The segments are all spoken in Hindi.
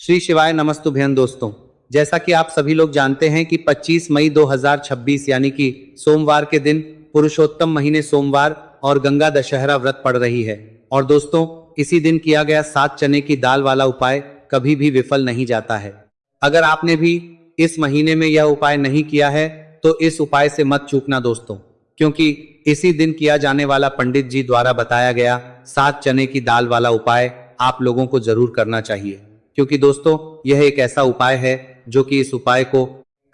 श्री शिवाय नमस्तुभ्यं दोस्तों। जैसा कि आप सभी लोग जानते हैं कि 25 मई 2026 यानी कि सोमवार के दिन पुरुषोत्तम महीने सोमवार और गंगा दशहरा व्रत पड़ रही है। और दोस्तों, इसी दिन किया गया 7 चने की दाल वाला उपाय कभी भी विफल नहीं जाता है। अगर आपने भी इस महीने में यह उपाय नहीं किया है तो इस उपाय से मत चूकना दोस्तों, क्योंकि इसी दिन किया जाने वाला पंडित जी द्वारा बताया गया 7 चने की दाल वाला उपाय आप लोगों को जरूर करना चाहिए। क्योंकि दोस्तों, यह एक ऐसा उपाय है जो कि इस उपाय को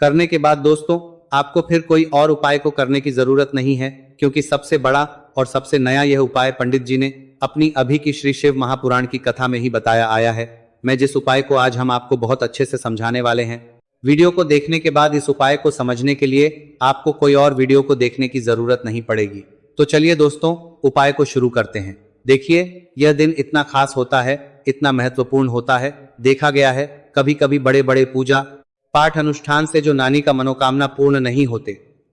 करने के बाद दोस्तों आपको फिर कोई और उपाय को करने की जरूरत नहीं है, क्योंकि सबसे बड़ा और सबसे नया यह उपाय पंडित जी ने अपनी अभी की श्री शिव महापुराण की कथा में ही बताया आया है। मैं जिस उपाय को आज हम आपको बहुत अच्छे से समझाने वाले हैं, वीडियो को देखने के बाद इस उपाय को समझने के लिए आपको कोई और वीडियो को देखने की जरूरत नहीं पड़ेगी। तो चलिए दोस्तों, उपाय को शुरू करते हैं। देखिए, यह दिन इतना खास होता है, इतना महत्वपूर्ण होता है। देखा गया है कभी कभी बड़े बड़े पूजा पाठ अनुष्ठान से जो नानी का मनोकामना पूर्ण नहीं होते,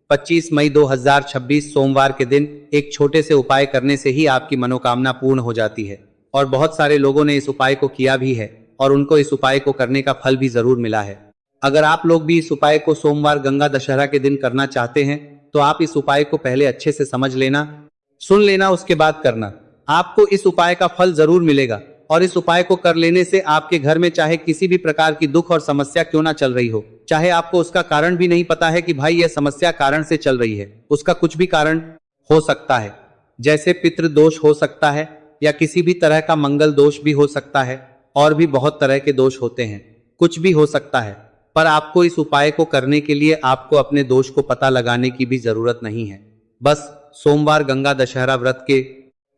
25 मई 2026 सोमवार के दिन एक छोटे से उपाय करने से ही आपकी मनोकामना पूर्ण हो जाती है। और बहुत सारे लोगों ने इस उपाय को किया भी है और उनको इस उपाय को करने का फल भी जरूर मिला है। अगर आप लोग भी इस उपाय को सोमवार गंगा दशहरा के दिन करना चाहते हैं तो आप इस उपाय को पहले अच्छे से समझ लेना, सुन लेना, उसके बाद करना। आपको इस उपाय का फल जरूर मिलेगा। और इस उपाय को कर लेने से आपके घर में चाहे किसी भी प्रकार की दुख और समस्या क्यों ना चल रही हो, चाहे आपको उसका कारण भी नहीं पता है कि भाई यह समस्या कारण से चल रही है, उसका कुछ भी कारण हो सकता है, जैसे पितृ दोष हो सकता है या किसी भी तरह का मंगल दोष भी हो सकता है, और भी बहुत तरह के दोष होते हैं, कुछ भी हो सकता है। पर आपको इस उपाय को करने के लिए आपको अपने दोष को पता लगाने की भी जरूरत नहीं है। बस सोमवार गंगा दशहरा व्रत के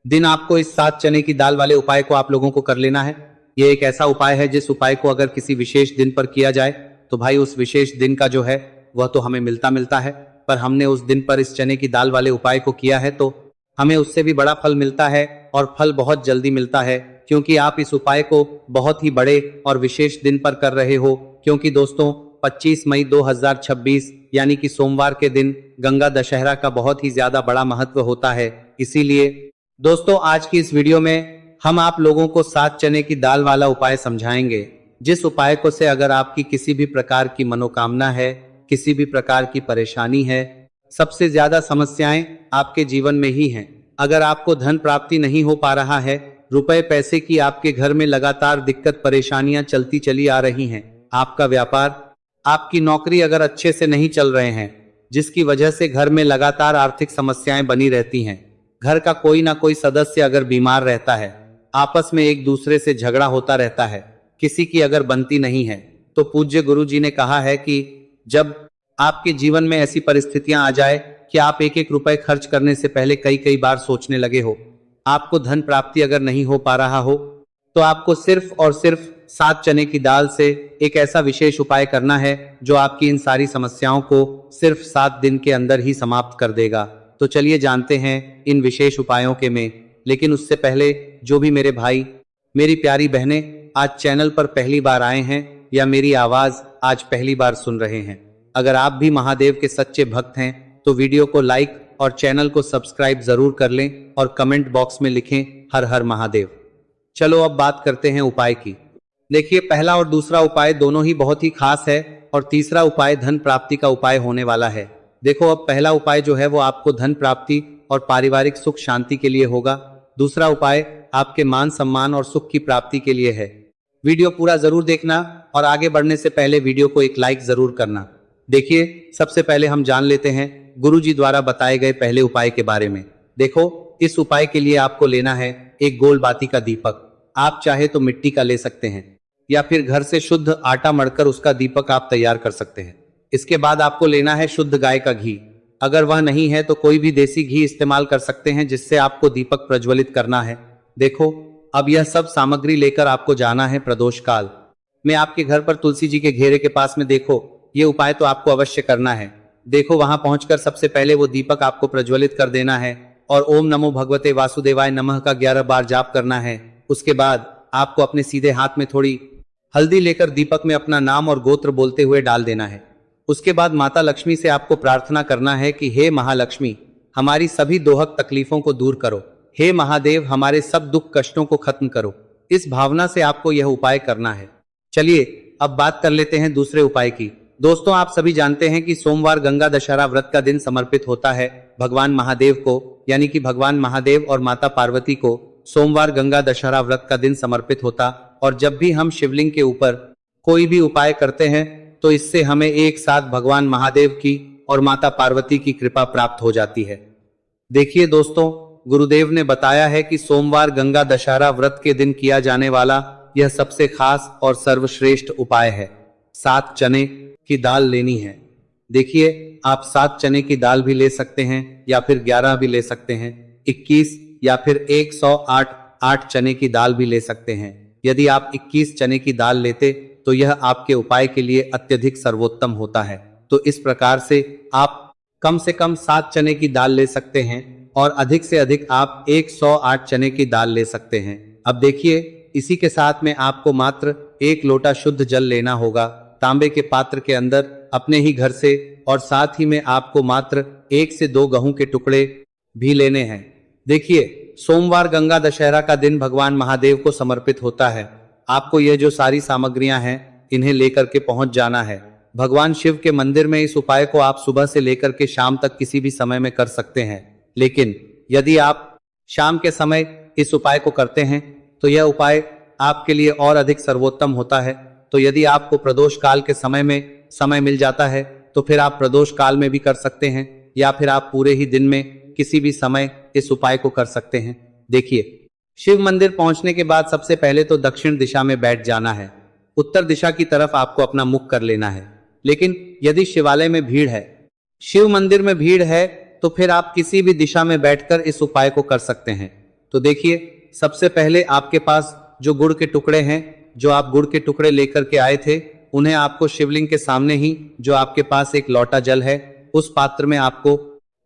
दिन आपको इस 7 चने की दाल वाले उपाय को आप लोगों को कर लेना है। यह एक ऐसा उपाय है जिस उपाय को अगर किसी विशेष दिन पर किया जाए तो भाई उस विशेष दिन का जो है वह तो हमें मिलता है, पर हमने उस दिन पर इस चने की दाल वाले उपाय को किया है तो हमें उससे भी बड़ा फल मिलता है, और फल बहुत जल्दी मिलता है, क्योंकि आप इस उपाय को बहुत ही बड़े और विशेष दिन पर कर रहे हो। क्योंकि दोस्तों, 25 मई 2026 यानी कि सोमवार के दिन गंगा दशहरा का बहुत ही ज्यादा बड़ा महत्व होता है। इसीलिए दोस्तों, आज की इस वीडियो में हम आप लोगों को 7 चने की दाल वाला उपाय समझाएंगे, जिस उपाय को से अगर आपकी किसी भी प्रकार की मनोकामना है, किसी भी प्रकार की परेशानी है, सबसे ज्यादा समस्याएं आपके जीवन में ही हैं। अगर आपको धन प्राप्ति नहीं हो पा रहा है, रुपए पैसे की आपके घर में लगातार दिक्कत परेशानियां चलती चली आ रही हैं, आपका व्यापार, आपकी नौकरी अगर अच्छे से नहीं चल रहे हैं, जिसकी वजह से घर में लगातार आर्थिक समस्याएं बनी रहती हैं, घर का कोई ना कोई सदस्य अगर बीमार रहता है, आपस में एक दूसरे से झगड़ा होता रहता है, किसी की अगर बनती नहीं है, तो पूज्य गुरु जी ने कहा है कि जब आपके जीवन में ऐसी परिस्थितियां आ जाए कि आप एक एक रुपए खर्च करने से पहले कई कई बार सोचने लगे हो, आपको धन प्राप्ति अगर नहीं हो पा रहा हो, तो आपको सिर्फ और सिर्फ 7 चने की दाल से एक ऐसा विशेष उपाय करना है जो आपकी इन सारी समस्याओं को सिर्फ 7 दिन के अंदर ही समाप्त कर देगा। तो चलिए जानते हैं इन विशेष उपायों के में। लेकिन उससे पहले जो भी मेरे भाई, मेरी प्यारी बहनें आज चैनल पर पहली बार आए हैं या मेरी आवाज आज पहली बार सुन रहे हैं, अगर आप भी महादेव के सच्चे भक्त हैं तो वीडियो को लाइक और चैनल को सब्सक्राइब जरूर कर लें और कमेंट बॉक्स में लिखें हर हर महादेव। चलो अब बात करते हैं उपाय की। देखिए, पहला और दूसरा उपाय दोनों ही बहुत ही खास है और तीसरा उपाय धन प्राप्ति का उपाय होने वाला है। देखो, अब पहला उपाय जो है वो आपको धन प्राप्ति और पारिवारिक सुख शांति के लिए होगा। दूसरा उपाय आपके मान सम्मान और सुख की प्राप्ति के लिए है। वीडियो पूरा जरूर देखना और आगे बढ़ने से पहले वीडियो को एक लाइक जरूर करना। देखिए, सबसे पहले हम जान लेते हैं गुरुजी द्वारा बताए गए पहले उपाय के बारे में। देखो, इस उपाय के लिए आपको लेना है एक गोल बाती का दीपक। आप चाहे तो मिट्टी का ले सकते हैं या फिर घर से शुद्ध आटा मढ़कर उसका दीपक आप तैयार कर सकते हैं। इसके बाद आपको लेना है शुद्ध गाय का घी। अगर वह नहीं है तो कोई भी देसी घी इस्तेमाल कर सकते हैं, जिससे आपको दीपक प्रज्वलित करना है। देखो, अब यह सब सामग्री लेकर आपको जाना है प्रदोष काल में आपके घर पर तुलसी जी के घेरे के पास में। देखो, ये उपाय तो आपको अवश्य करना है। देखो, वहां पहुंचकर सबसे पहले वो दीपक आपको प्रज्वलित कर देना है और ओम नमो भगवते वासुदेवाय नमः का 11 बार जाप करना है। उसके बाद आपको अपने सीधे हाथ में थोड़ी हल्दी लेकर दीपक में अपना नाम और गोत्र बोलते हुए डाल देना है। उसके बाद माता लक्ष्मी से आपको प्रार्थना करना है कि हे महालक्ष्मी, हमारी सभी दोहक तकलीफों को दूर करो। हे महादेव, हमारे सब दुख कष्टों को खत्म करो। इस भावना से आपको यह उपाय करना है। चलिए अब बात कर लेते हैं दूसरे उपाय की। दोस्तों, आप सभी जानते हैं कि सोमवार गंगा दशहरा व्रत का दिन समर्पित होता है भगवान महादेव को, यानी कि भगवान महादेव और माता पार्वती को सोमवार गंगा दशहरा व्रत का दिन समर्पित होता। और जब भी हम शिवलिंग के ऊपर कोई भी उपाय करते हैं तो इससे हमें एक साथ भगवान महादेव की और माता पार्वती की कृपा प्राप्त हो जाती है। देखिए दोस्तों, गुरुदेव ने बताया है कि सोमवार गंगा दशहरा व्रत के दिन किया जाने वाला यह सबसे खास और सर्वश्रेष्ठ उपाय है। 7 चने की दाल लेनी है। देखिए, आप 7 चने की दाल भी ले सकते हैं या फिर 11 भी ले सकते हैं, 21 या फिर 108 चने की दाल भी ले सकते हैं। यदि आप 21 चने की दाल लेते तो यह आपके उपाय के लिए अत्यधिक सर्वोत्तम होता है। तो इस प्रकार से आप कम से कम 7 चने की दाल ले सकते हैं और अधिक से अधिक आप 108 चने की दाल ले सकते हैं। अब देखिए, इसी के साथ में आपको मात्र 1 लोटा शुद्ध जल लेना होगा तांबे के पात्र के अंदर अपने ही घर से, और साथ ही में आपको मात्र 1 से 2 गेहूं के टुकड़े भी लेने हैं। देखिए, सोमवार गंगा दशहरा का दिन भगवान महादेव को समर्पित होता है। आपको यह जो सारी सामग्रियां हैं इन्हें लेकर के पहुंच जाना है भगवान शिव के मंदिर में। इस उपाय को आप सुबह से लेकर के शाम तक किसी भी समय में कर सकते हैं, लेकिन यदि आप शाम के समय इस उपाय को करते हैं तो यह उपाय आपके लिए और अधिक सर्वोत्तम होता है। तो यदि आपको प्रदोष काल के समय में समय मिल जाता है तो फिर आप प्रदोष काल में भी कर सकते हैं, या फिर आप पूरे ही दिन में किसी भी समय इस उपाय को कर सकते हैं। देखिए, शिव मंदिर पहुंचने के बाद सबसे पहले तो दक्षिण दिशा में बैठ जाना है। उत्तर दिशा की तरफ आपको अपना मुख कर लेना है। लेकिन यदि शिवालय में भीड़ है, शिव मंदिर में भीड़ है, तो फिर आप किसी भी दिशा में बैठकर इस उपाय को कर सकते हैं। तो देखिए, सबसे पहले आपके पास जो गुड़ के टुकड़े हैं, जो आप गुड़ के टुकड़े लेकर के आए थे, उन्हें आपको शिवलिंग के सामने ही जो आपके पास एक लोटा जल है उस पात्र में आपको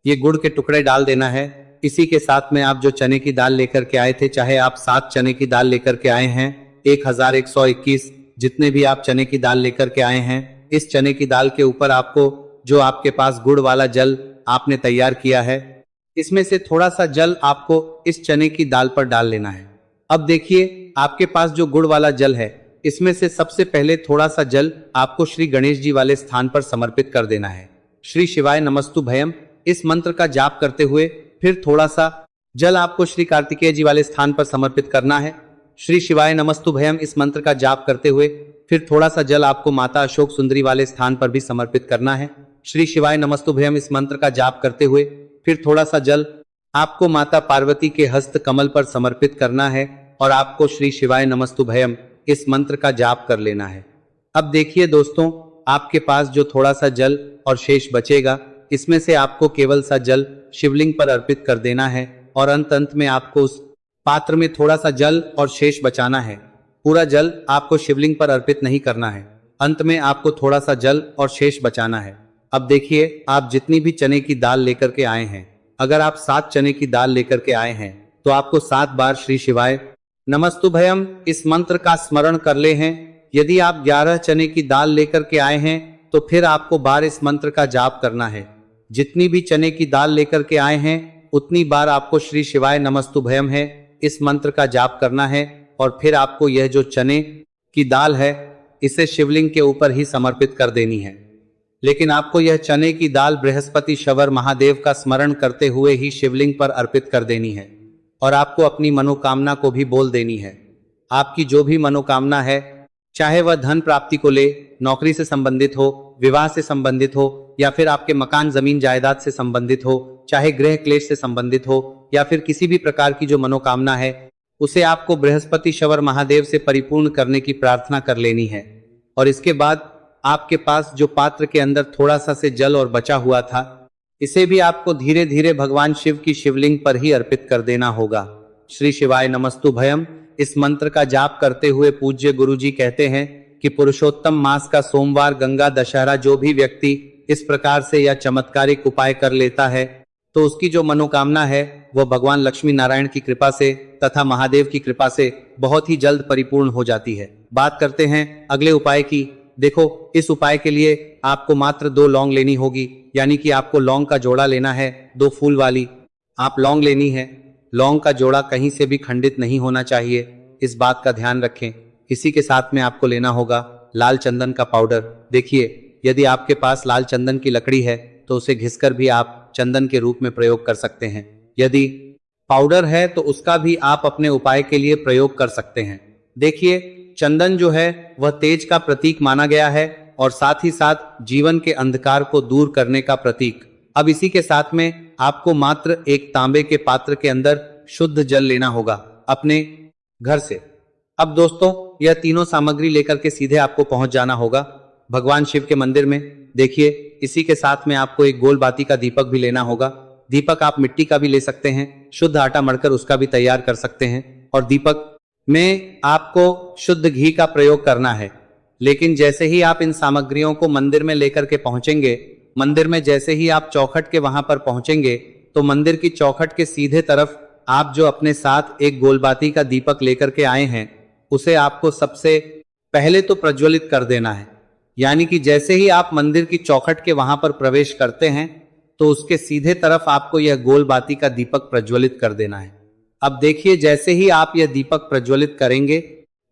ये गुड़ के टुकड़े डाल देना है। इसी के साथ में आप जो चने की दाल लेकर के आए थे, चाहे आप 7 चने की दाल लेकर के आए हैं, 1121 जितने भी आप चने की दाल लेकर के आए हैं, इस चने की दाल के ऊपर आपको जो आपके पास गुड़ वाला जल आपने तैयार किया है, इसमें से थोड़ा सा जल आपको इस चने की दाल पर डाल लेना है। अब देखिए, आपके पास जो गुड़ वाला जल है, इसमें से सबसे पहले थोड़ा सा जल आपको श्री गणेश जी वाले स्थान पर समर्पित कर देना है। श्री शिवाय नमस्तु भयम इस मंत्र का जाप करते हुए फिर थोड़ा सा जल आपको श्री कार्तिकेय जी वाले स्थान पर समर्पित करना है। श्री शिवाय नमस्तु भयम इस मंत्र का जाप करते हुए फिर थोड़ा सा जल आपको माता अशोक सुंदरी वाले स्थान पर भी समर्पित करना है। श्री शिवाय नमस्तु भयम इस मंत्र का जाप करते हुए फिर थोड़ा सा जल आपको माता पार्वती के हस्त कमल पर समर्पित करना है और आपको श्री शिवाय नमस्तु भयम इस मंत्र का जाप कर लेना है। अब देखिए दोस्तों, आपके पास जो थोड़ा सा जल और शेष बचेगा, इसमें से आपको केवल सा जल शिवलिंग पर अर्पित कर देना है और अंत में आपको उस पात्र में थोड़ा सा जल और शेष बचाना है। पूरा जल आपको शिवलिंग पर अर्पित नहीं करना है, अंत में आपको थोड़ा सा जल और शेष बचाना है। अब देखिए, आप जितनी भी चने की दाल लेकर के आए हैं, अगर आप 7 चने की दाल लेकर के आए हैं तो आपको 7 बार श्री शिवाय नमस्तुभयम इस मंत्र का स्मरण कर ले हैं। यदि आप 11 चने की दाल लेकर के आए हैं तो फिर आपको बार इस मंत्र का जाप करना है। जितनी भी चने की दाल लेकर के आए हैं उतनी बार आपको श्री शिवाय नमस्तुभयम है इस मंत्र का जाप करना है और फिर आपको यह जो चने की दाल है इसे शिवलिंग के ऊपर ही समर्पित कर देनी है। लेकिन आपको यह चने की दाल बृहस्पति शवर महादेव का स्मरण करते हुए ही शिवलिंग पर अर्पित कर देनी है और आपको अपनी मनोकामना को भी बोल देनी है। आपकी जो भी मनोकामना है, चाहे वह धन प्राप्ति को ले, नौकरी से संबंधित हो, विवाह से संबंधित हो, या फिर आपके मकान जमीन जायदाद से संबंधित हो, चाहे गृह क्लेश से संबंधित हो, या फिर किसी भी प्रकार की जो मनोकामना है उसे आपको बृहस्पति शवर महादेव से परिपूर्ण करने की प्रार्थना कर लेनी है। और इसके बाद आपके पास जो पात्र के अंदर थोड़ा सा से जल और बचा हुआ था, इसे भी आपको धीरे धीरे भगवान शिव की शिवलिंग पर ही अर्पित कर देना होगा। श्री शिवाय नमस्तुभयम इस मंत्र का जाप करते हुए पूज्य गुरुजी कहते हैं कि पुरुषोत्तम मास का सोमवार गंगा दशहरा जो भी व्यक्ति इस प्रकार से या चमत्कारिक उपाय कर लेता है तो उसकी जो मनोकामना है वह भगवान लक्ष्मी नारायण की कृपा से तथा महादेव की कृपा से बहुत ही जल्द परिपूर्ण हो जाती है। बात करते हैं अगले उपाय की। देखो, इस उपाय के लिए आपको मात्र 2 लौंग लेनी होगी, यानी कि आपको लौंग का जोड़ा लेना है, 2 फूल वाली आप लौंग लेनी है। लौंग का जोड़ा कहीं से भी खंडित नहीं होना चाहिए, इस बात का ध्यान रखें। इसी के साथ में आपको लेना होगा लाल चंदन का पाउडर। देखिए, यदि आपके पास लाल चंदन की लकड़ी है तो उसे घिसकर भी आप चंदन के रूप में प्रयोग कर सकते हैं। यदि पाउडर है तो उसका भी आप अपने उपाय के लिए प्रयोग कर सकते हैं। देखिए, चंदन जो है वह तेज का प्रतीक माना गया है और साथ ही साथ जीवन के अंधकार को दूर करने का प्रतीक। अब इसी के साथ में आपको मात्र एक तांबे के पात्र के अंदर शुद्ध जल लेना होगा अपने घर से। अब दोस्तों, यह तीनों सामग्री लेकर के सीधे आपको पहुंच जाना होगा भगवान शिव के मंदिर में। देखिए, इसी के साथ में आपको एक गोल बाती का दीपक भी लेना होगा। दीपक आप मिट्टी का भी ले सकते हैं, शुद्ध आटा मढ़कर उसका भी तैयार कर सकते हैं। और दीपक में आपको शुद्ध घी का प्रयोग करना है। लेकिन जैसे ही आप इन सामग्रियों को मंदिर में लेकर के पहुंचेंगे, मंदिर में जैसे ही आप चौखट के वहां पर पहुंचेंगे तो मंदिर की चौखट के सीधे तरफ आप जो अपने साथ एक गोलबाती का दीपक लेकर के आए हैं उसे आपको सबसे पहले तो प्रज्वलित कर देना है। यानी कि जैसे ही आप मंदिर की चौखट के वहां पर प्रवेश करते हैं तो उसके सीधे तरफ आपको यह गोलबाती का दीपक प्रज्वलित कर देना है। अब देखिए, जैसे ही आप यह दीपक प्रज्वलित करेंगे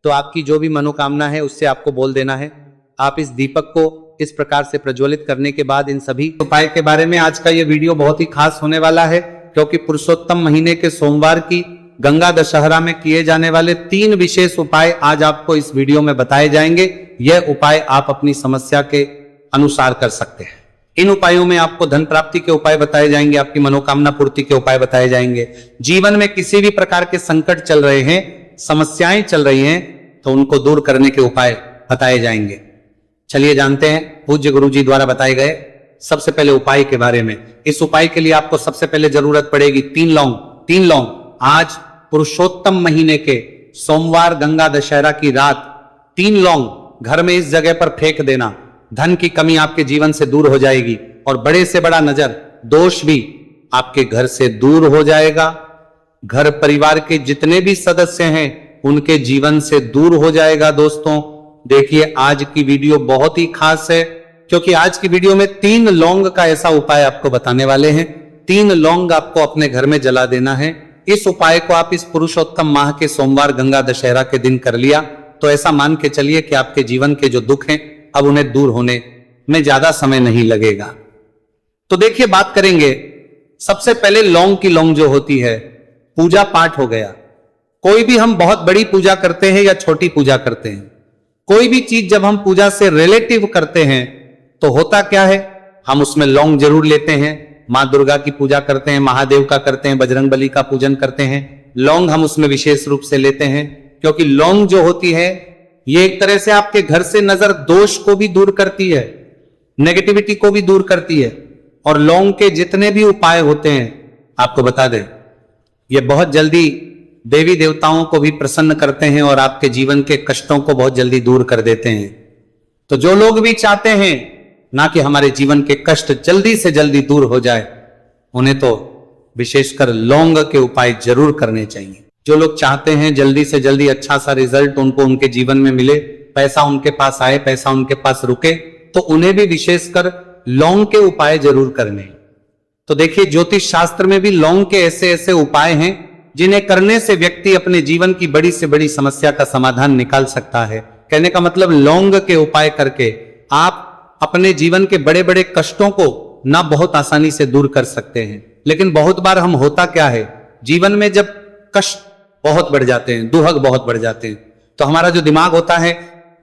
तो आपकी जो भी मनोकामना है उससे आपको बोल देना है। आप इस दीपक को इस प्रकार से प्रज्वलित करने के बाद इन सभी उपाय के बारे में आज का यह वीडियो बहुत ही खास होने वाला है, क्योंकि पुरुषोत्तम महीने के सोमवार की गंगा दशहरा में किए जाने वाले 3 विशेष उपाय आज आपको इस वीडियो में बताए जाएंगे। यह उपाय आप अपनी समस्या के अनुसार कर सकते हैं। इन उपायों में आपको धन प्राप्ति के उपाय बताए जाएंगे, आपकी मनोकामना पूर्ति के उपाय बताए जाएंगे। जीवन में किसी भी प्रकार के संकट चल रहे हैं, समस्याएं चल रही हैं, तो उनको दूर करने के उपाय बताए जाएंगे। चलिए जानते हैं पूज्य गुरु जी द्वारा बताए गए सबसे पहले उपाय के बारे में। इस उपाय के लिए आपको सबसे पहले जरूरत पड़ेगी 3 लौंग। 3 लौंग आज पुरुषोत्तम महीने के सोमवार गंगा दशहरा की रात 3 लौंग घर में इस जगह पर फेंक देना। धन की कमी आपके जीवन से दूर हो जाएगी और बड़े से बड़ा नजर दोष भी आपके घर से दूर हो जाएगा। घर परिवार के जितने भी सदस्य हैं उनके जीवन से दूर हो जाएगा। दोस्तों देखिए, आज की वीडियो बहुत ही खास है, क्योंकि आज की वीडियो में 3 लौंग का ऐसा उपाय आपको बताने वाले हैं। 3 लौंग आपको अपने घर में जला देना है। इस उपाय को आप इस पुरुषोत्तम माह के सोमवार गंगा दशहरा के दिन कर लिया तो ऐसा मान के चलिए कि आपके जीवन के जो दुख हैं अब उन्हें दूर होने में ज्यादा समय नहीं लगेगा। तो देखिए, बात करेंगे सबसे पहले लौंग की। लौंग जो होती है, पूजा पाठ हो गया। कोई भी हम बहुत बड़ी पूजा करते हैं या छोटी पूजा करते हैं, कोई भी चीज जब हम पूजा से रिलेटिव करते हैं तो होता क्या है, हम उसमें लौंग जरूर लेते हैं। मां दुर्गा की पूजा करते हैं, महादेव का करते हैं, बजरंगबली का पूजन करते हैं, लौंग हम उसमें विशेष रूप से लेते हैं, क्योंकि लौंग जो होती है ये एक तरह से आपके घर से नजर दोष को भी दूर करती है, नेगेटिविटी को भी दूर करती है। और लौंग के जितने भी उपाय होते हैं आपको बता दें, ये बहुत जल्दी देवी देवताओं को भी प्रसन्न करते हैं और आपके जीवन के कष्टों को बहुत जल्दी दूर कर देते हैं। तो जो लोग भी चाहते हैं ना कि हमारे जीवन के कष्ट जल्दी से जल्दी दूर हो जाए, उन्हें तो विशेषकर लौंग के उपाय जरूर करने चाहिए। जो लोग चाहते हैं जल्दी से जल्दी अच्छा सा रिजल्ट उनको उनके जीवन में मिले, पैसा उनके पास आए, पैसा उनके पास रुके, तो उन्हें भी विशेषकर लौंग के उपाय जरूर करने। तो देखिए, ज्योतिष शास्त्र में भी लौंग के ऐसे ऐसे उपाय हैं जिन्हें करने से व्यक्ति अपने जीवन की बड़ी से बड़ी समस्या का समाधान निकाल सकता है। कहने का मतलब, लौंग के उपाय करके आप अपने जीवन के बड़े बड़े कष्टों को ना बहुत आसानी से दूर कर सकते हैं। लेकिन बहुत बार हम होता क्या है, जीवन में जब कष्ट बहुत बढ़ जाते हैं, दुहक बहुत बढ़ जाते हैं, तो हमारा जो दिमाग होता है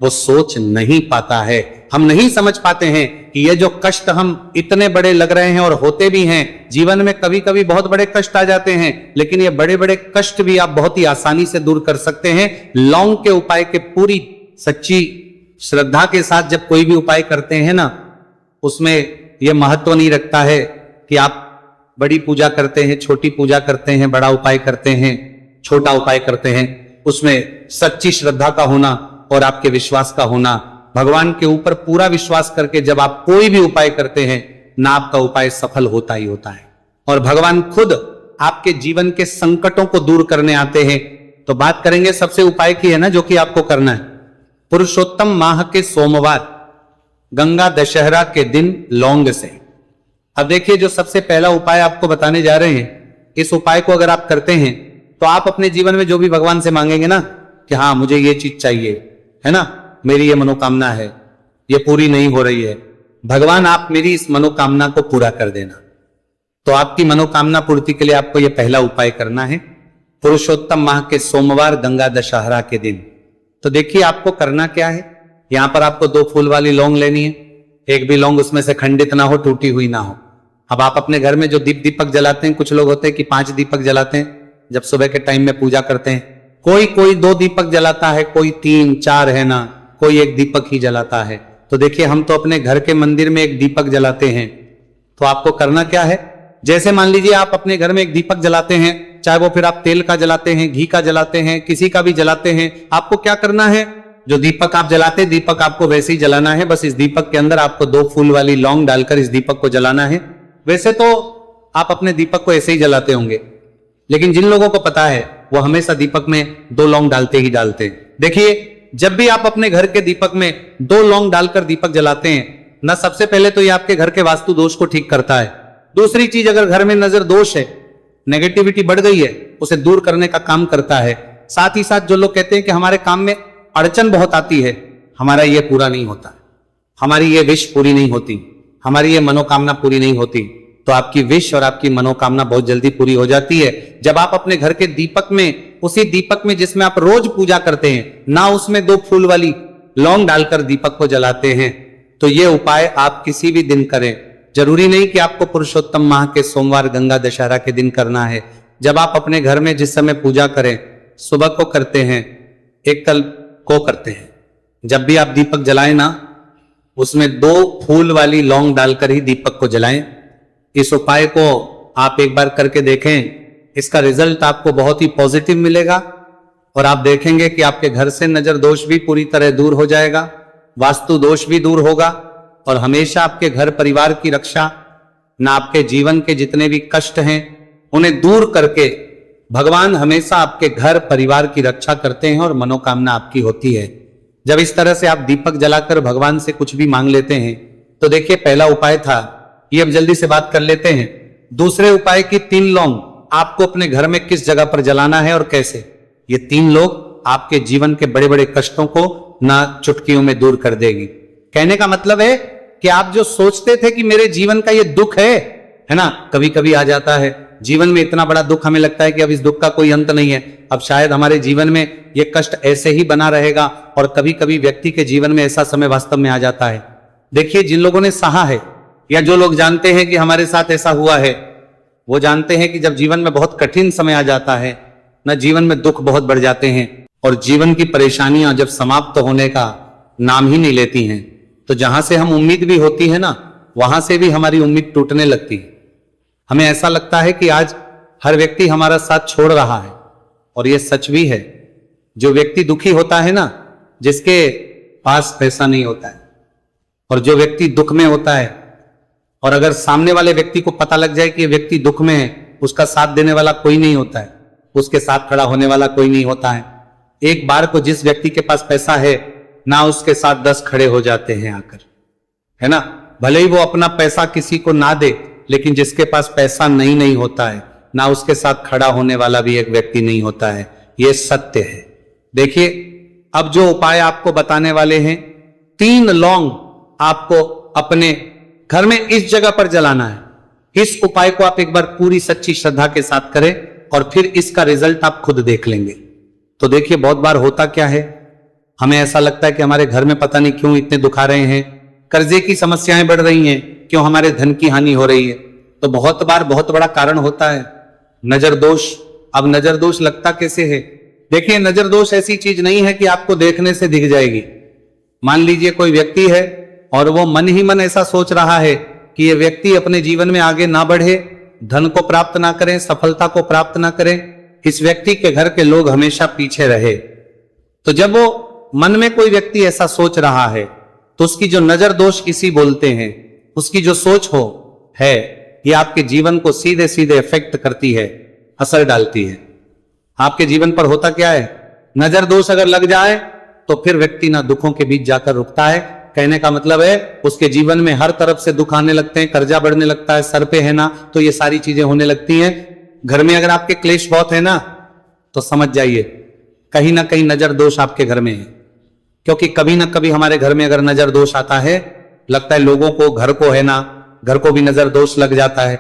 वो सोच नहीं पाता है। हम नहीं समझ पाते हैं कि ये जो कष्ट हम इतने बड़े लग रहे हैं और होते भी हैं, जीवन में कभी कभी बहुत बड़े कष्ट आ जाते हैं, लेकिन ये बड़े बड़े कष्ट भी आप बहुत ही आसानी से दूर कर सकते हैं लौंग के उपाय के पूरी सच्ची श्रद्धा के साथ। जब कोई भी उपाय करते हैं ना, उसमें यह महत्व नहीं रखता है कि आप बड़ी पूजा करते हैं, छोटी पूजा करते हैं, बड़ा उपाय करते हैं, छोटा उपाय करते हैं। उसमें सच्ची श्रद्धा का होना और आपके विश्वास का होना, भगवान के ऊपर पूरा विश्वास करके जब आप कोई भी उपाय करते हैं ना, आपका उपाय सफल होता ही होता है और भगवान खुद आपके जीवन के संकटों को दूर करने आते हैं। तो बात करेंगे सबसे उपाय की है ना, जो कि आपको करना है पुरुषोत्तम माह के सोमवार गंगा दशहरा के दिन लौंग से। अब देखिए, जो सबसे पहला उपाय आपको बताने जा रहे हैं, इस उपाय को अगर आप करते हैं तो आप अपने जीवन में जो भी भगवान से मांगेंगे ना, कि हाँ मुझे ये चीज चाहिए, है ना, मेरी ये मनोकामना है, ये पूरी नहीं हो रही है, भगवान आप मेरी इस मनोकामना को पूरा कर देना। तो आपकी मनोकामना पूर्ति के लिए आपको यह पहला उपाय करना है पुरुषोत्तम माह के सोमवार गंगा दशहरा के दिन। तो देखिए आपको करना क्या है, यहां पर आपको 2 फूल वाली लौंग लेनी है, एक भी लौंग उसमें से खंडित ना हो, टूटी हुई ना हो। अब आप अपने घर में जो दीपक जलाते हैं, कुछ लोग होते हैं कि 5 दीपक जलाते हैं जब सुबह के टाइम में पूजा करते हैं, कोई 2 दीपक जलाता है, कोई 3 4 है ना, कोई 1 दीपक ही जलाता है। तो देखिए हम तो अपने घर के मंदिर में 1 दीपक जलाते हैं। तो आपको करना क्या है, जैसे मान लीजिए आप अपने घर में 1 दीपक जलाते हैं, चाहे वो फिर आप तेल का जलाते हैं, घी का जलाते हैं, किसी का भी जलाते हैं, आपको क्या करना है, जो दीपक आप जलाते दीपक आपको वैसे ही जलाना है। बस इस दीपक के अंदर आपको 2 फूल वाली लौंग डालकर इस दीपक को जलाना है। वैसे तो आप अपने दीपक को ऐसे ही जलाते होंगे, लेकिन जिन लोगों को पता है वो हमेशा दीपक में 2 लौंग डालते ही डालते हैं। देखिए जब भी आप अपने घर के दीपक में 2 लौंग डालकर दीपक जलाते हैं ना, सबसे पहले तो ये आपके घर के वास्तु दोष को ठीक करता है। दूसरी चीज, अगर घर में नजर दोष है, नेगेटिविटी बढ़ गई है, उसे दूर करने का काम करता है। साथ ही साथ जो लोग कहते हैं कि हमारे काम में अड़चन बहुत आती है, हमारा ये पूरा नहीं होता, हमारी ये विश पूरी नहीं होती, हमारी ये मनोकामना पूरी नहीं होती, तो आपकी विश और आपकी मनोकामना बहुत जल्दी पूरी हो जाती है जब आप अपने घर के दीपक में, उसी दीपक में जिसमें आप रोज पूजा करते हैं ना, उसमें 2 फूल वाली लौंग डालकर दीपक को जलाते हैं। तो ये उपाय आप किसी भी दिन करें, जरूरी नहीं कि आपको पुरुषोत्तम माह के सोमवार गंगा दशहरा के दिन करना है। जब आप अपने घर में जिस समय पूजा करें, सुबह को करते हैं, एक कल को करते हैं, जब भी आप दीपक जलाएं ना, उसमें 2 फूल वाली लौंग डालकर ही दीपक को जलाएं। इस उपाय को आप एक बार करके देखें, इसका रिजल्ट आपको बहुत ही पॉजिटिव मिलेगा और आप देखेंगे कि आपके घर से नजर दोष भी पूरी तरह दूर हो जाएगा, वास्तु दोष भी दूर होगा और हमेशा आपके घर परिवार की रक्षा, ना आपके जीवन के जितने भी कष्ट हैं उन्हें दूर करके भगवान हमेशा आपके घर परिवार की रक्षा करते हैं और मनोकामना आपकी होती है। जब इस तरह से आप दीपक जलाकर भगवान से कुछ भी मांग लेते हैं, तो देखिए पहला उपाय था ये, अब जल्दी से बात कर लेते हैं। दूसरे उपाय की 3 लौंग आपको अपने घर में किस जगह पर जलाना है और कैसे। ये 3 लोग आपके जीवन के बड़े बड़े कष्टों को ना चुटकियों में दूर कर देगी। कहने का मतलब है कि आप जो सोचते थे कि मेरे जीवन का ये दुख है ना, कभी कभी आ जाता है जीवन में इतना बड़ा दुख, हमें लगता है कि अब इस दुख का कोई अंत नहीं है, अब शायद हमारे जीवन में ये कष्ट ऐसे ही बना रहेगा। और कभी कभी व्यक्ति के जीवन में ऐसा समय वास्तव में आ जाता है। देखिए जिन लोगों ने सहा है या जो लोग जानते हैं कि हमारे साथ ऐसा हुआ है, वो जानते हैं कि जब जीवन में बहुत कठिन समय आ जाता है ना, जीवन में दुख बहुत बढ़ जाते हैं और जीवन की परेशानियां जब समाप्त होने का नाम ही नहीं लेती हैं, तो जहां से हम उम्मीद भी होती है ना, वहां से भी हमारी उम्मीद टूटने लगती है। हमें ऐसा लगता है कि आज हर व्यक्ति हमारा साथ छोड़ रहा है और यह सच भी है। जो व्यक्ति दुखी होता है ना, जिसके पास पैसा नहीं होता है, और जो व्यक्ति दुख में होता है, और अगर सामने वाले व्यक्ति को पता लग जाए कि ये व्यक्ति दुख में है, उसका साथ देने वाला कोई नहीं होता है, उसके साथ खड़ा होने वाला कोई नहीं होता है। एक बार को जिस व्यक्ति के पास पैसा है ना, उसके साथ 10 खड़े हो जाते हैं आकर, है ना। भले ही वो अपना पैसा किसी को ना दे, लेकिन जिसके पास पैसा नहीं होता है ना, उसके साथ खड़ा होने वाला भी एक व्यक्ति नहीं होता है। ये सत्य है। देखिए अब जो उपाय आपको बताने वाले हैं, 3 लौंग आपको अपने घर में इस जगह पर जलाना है। इस उपाय को आप एक बार पूरी सच्ची श्रद्धा के साथ करें और फिर इसका रिजल्ट आप खुद देख लेंगे। तो देखिए बहुत बार होता क्या है, हमें ऐसा लगता है कि हमारे घर में पता नहीं क्यों इतने दुख आ रहे हैं, कर्जे की समस्याएं बढ़ रही हैं, क्यों हमारे धन की हानि हो रही है। तो बहुत बार बहुत बड़ा कारण होता है नजर दोष। अब नजर दोष लगता कैसे है? देखिए नजर दोष ऐसी चीज नहीं है कि आपको देखने से दिख जाएगी। मान लीजिए कोई व्यक्ति है और वो मन ही मन ऐसा सोच रहा है कि ये व्यक्ति अपने जीवन में आगे ना बढ़े, धन को प्राप्त ना करें, सफलता को प्राप्त ना करें, इस व्यक्ति के घर के लोग हमेशा पीछे रहे। तो जब वो मन में कोई व्यक्ति ऐसा सोच रहा है, तो उसकी जो नजर दोष इसी बोलते हैं, उसकी जो सोच हो है, ये आपके जीवन को सीधे सीधे इफेक्ट करती है, असर डालती है। आपके जीवन पर होता क्या है, नजर दोष अगर लग जाए तो फिर व्यक्ति ना दुखों के बीच जाकर रुकता है। कहने का मतलब है उसके जीवन में हर तरफ से दुख आने लगते हैं, कर्जा बढ़ने लगता है, सर पे है ना, तो ये सारी चीजें होने लगती हैं। घर में अगर आपके क्लेश बहुत है ना, तो समझ जाइए कहीं ना कहीं नजर दोष आपके घर में है। क्योंकि कभी ना कभी हमारे घर में अगर नजर दोष आता है, लगता है लोगों को, घर को है ना, घर को भी नजर दोष लग जाता है।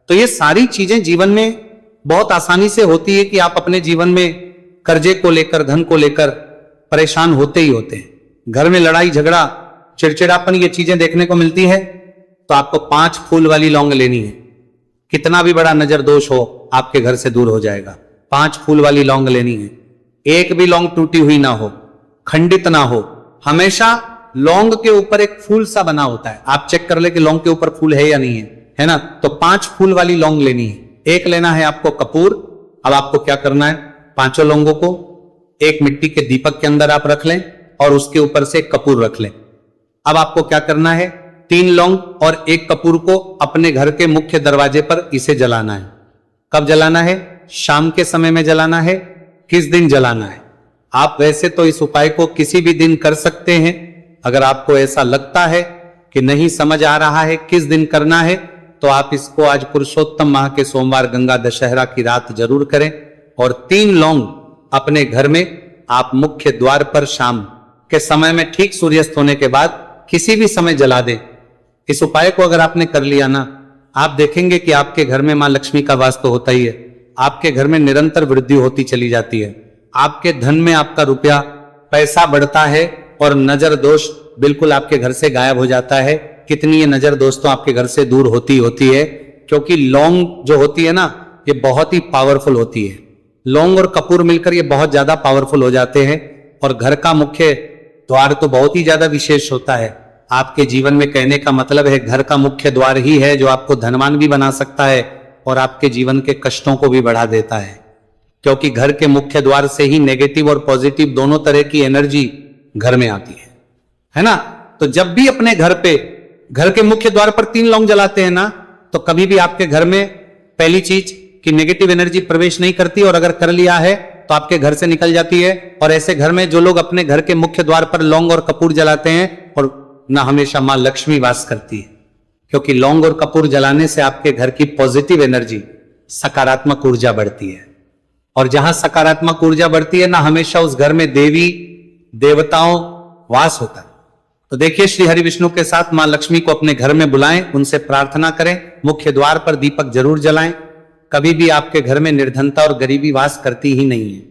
तो ये सारी चीजें जीवन में बहुत आसानी से होती है कि आप अपने जीवन में कर्जे को लेकर, धन को लेकर परेशान होते ही होते हैं। घर में लड़ाई झगड़ा, चिड़चिड़ापन, ये चीजें देखने को मिलती है। तो आपको 5 फूल वाली लौंग लेनी है। कितना भी बड़ा नजर दोष हो आपके घर से दूर हो जाएगा। 5 फूल वाली लौंग लेनी है। एक भी लौंग टूटी हुई ना हो, खंडित ना हो। हमेशा लौंग के ऊपर एक फूल सा बना होता है। आप चेक कर ले कि लौंग के ऊपर फूल है या नहीं है ना। तो 5 फूल वाली लौंग लेनी है। एक लेना है आपको कपूर। अब आपको क्या करना है, 5 लौंगों को एक मिट्टी के दीपक के अंदर आप रख लें और उसके ऊपर से कपूर रख लें। अब आपको क्या करना है, 3 लौंग और 1 कपूर को अपने घर के मुख्य दरवाजे पर इसे जलाना है। कब जलाना है? शाम के समय में जलाना है। किस दिन जलाना है? आप वैसे तो इस उपाय को किसी भी दिन कर सकते हैं। अगर आपको ऐसा लगता है कि नहीं समझ आ रहा है किस दिन करना है, तो आप इसको आज पुरुषोत्तम माह के सोमवार गंगा दशहरा की रात जरूर करें। और 3 लौंग अपने घर में आप मुख्य द्वार पर शाम के समय में ठीक सूर्यास्त होने के बाद किसी भी समय जला दें। इस उपाय को अगर आपने कर लिया ना, आप देखेंगे कि आपके घर में मां लक्ष्मी का वास तो होता ही है। आपके घर में निरंतर वृद्धि होती चली जाती है। आपके धन में आपका रुपया पैसा बढ़ता है और नजर दोष बिल्कुल आपके घर से गायब हो जाता है। कितनी ये नजर दोष तो आपके घर से दूर होती है, क्योंकि लौंग जो होती है ना, ये बहुत ही पावरफुल होती है। लौंग और कपूर मिलकर ये बहुत ज्यादा पावरफुल हो जाते हैं। और घर का मुख्य द्वार तो बहुत ही ज्यादा विशेष होता है आपके जीवन में। कहने का मतलब है घर का मुख्य द्वार ही है जो आपको धनवान भी बना सकता है और आपके जीवन के कष्टों को भी बढ़ा देता है। क्योंकि घर के मुख्य द्वार से ही नेगेटिव और पॉजिटिव दोनों तरह की एनर्जी घर में आती है ना। तो जब भी अपने घर पे, घर के मुख्य द्वार पर 3 लौंग जलाते हैं ना, तो कभी भी आपके घर में पहली चीज कि नेगेटिव एनर्जी प्रवेश नहीं करती, और अगर कर लिया है तो आपके घर से निकल जाती है। और ऐसे घर में जो लोग अपने घर के मुख्य द्वार पर लौंग और कपूर जलाते हैं, और ना हमेशा मां लक्ष्मी वास करती है। क्योंकि लौंग और कपूर जलाने से आपके घर की पॉजिटिव एनर्जी, सकारात्मक ऊर्जा बढ़ती है। और जहां सकारात्मक ऊर्जा बढ़ती है ना, हमेशा उस घर में देवी देवताओं वास होता है। तो देखिए, श्री हरि विष्णु के साथ मां लक्ष्मी को अपने घर में बुलाएं, उनसे प्रार्थना करें, मुख्य द्वार पर दीपक जरूर जलाएं। कभी भी आपके घर में निर्धनता और गरीबी वास करती ही नहीं है।